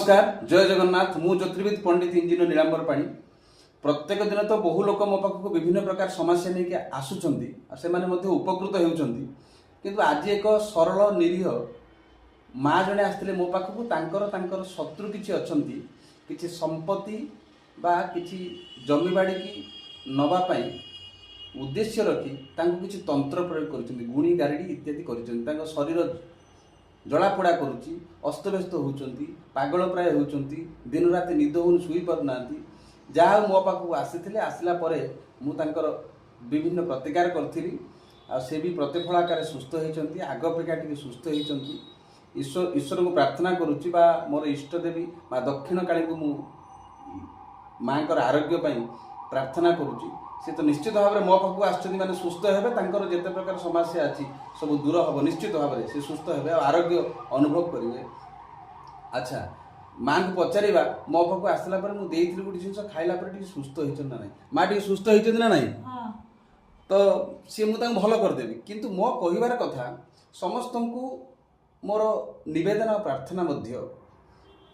नमस्कार जय जगन्नाथ मु ज्योतिर्विद पंडित इंजीनियर नीलांबर पाणी प्रत्येक दिन तो बहु लोक मो पाखक विभिन्न प्रकार समस्या नहीं आसुचंदी से माने मध्य उपकृत होउचंदी किंतु आज एक सरल निरीह माँ जने आसते मो पाखक तांकर शत्रु किछि अछंती किछि संपत्ति बा किछि जमी बाड़ी की नवा पाई उद्देश्य रखी तांको किछि तंत्र प्रयोग करछंती गुणी गारेडी इत्यादि करछंती तांको शरीर जलापोड़ा करुच्ची अस्तव्यस्त होती पागल प्राय होती दिन राति निद हो शुई पारना जहाँ मो पाखक आसी आसला मुझे विभिन्न प्रतिकार करी से भी प्रतिफल आकार सुस्थ होती आग अपेक्षा टी सुस्थ होती ईश्वर को प्रार्थना करुच्ची मोर इष्टदेवी माँ दक्षिण काली को माँ आरोग्य प्रार्थना करुच्ची से तो निश्चित भाव में मो पाखक आसुच्च मैंने सुस्थ हे जिते प्रकार समस्या अच्छी सब दूर हम निश्चित भाव में से सुस्थ हे आरोग्य अनुभव करेंगे। अच्छा माँ को पचारा मो पाखक आसला मुझे गोटे जिन खाइला सुस्थ होती ना ना माँ टी सुस्थ होती ना ना तो सी मुझे भल करदेवी किंतु मो कहिबार कथा समस्त को मोर निवेदन और प्रार्थना मध्य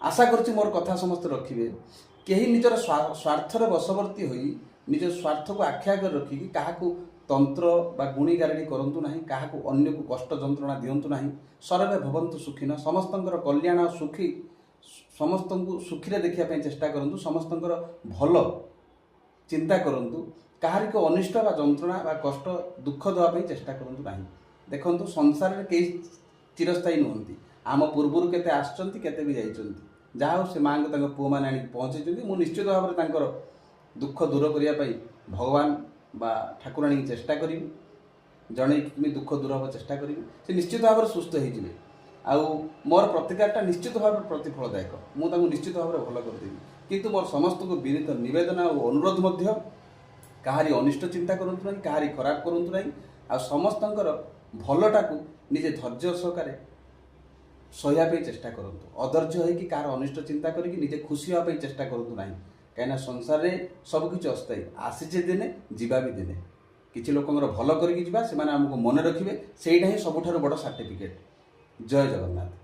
आशा करुच्ची मोर कथा समस्त रखिए कहीं निजर स्वार्थर बशवर्ती होई निज स्वार्थ को आख्या कर रखिकी क्या तंत्र बा गुणी गारेडी करंतु नाही काहाकू अन्य को कष्ट जंत्रणा दियंतु नाही सर्वे भवन्तु सुखिन समस्तंकर कल्याण और सुखी समस्त को सुखी देखिया पे चेष्टा करंतु समस्तंकर भल चिंता करंतु काहारी को अनिष्ट बा जंत्रणा बा कष्ट दुख देवा पे चेष्टा करंतु नाही देखंतु संसार रे केही चिरस्थायी नुहंती आम पूर्वरु केते आछंती केते भी जाइछंती जहाँ से माँ को पुआ मैंने आनी पहुँचे मु निश्चित भाव में दुख दूर करने भगवान बा ठाकुराणी की चेष्टा करी जड़े कि दुख दूर हम चेष्टा करी से निश्चित भाव में सुस्थ हो मोर प्रतिकारटा निश्चित भाव में प्रतिफलदायक मुझे निश्चित भाव में भल करदेवी किंतु मोर समस्त को विनीत निवेदन और अनुरोध कहारी अनिष्ट चिंता करूँ ना कहारी खराब करूँ ना आ समस्तंकर भलटा को निजे धैर्य सहकारे सह्या चेष्टा करूँ अधर्य हो कि कहार अनिष्ट चिंता करके निजे खुशी हाँपी चेष्टा करूँ ना कहीं संसार में सबकि अस्थायी आसीचे दिने जीवा भी दिने किसी लोक भल करके आमको मन रखिए से सबुठ बड़ सर्टिफिकेट। जय जगन्नाथ।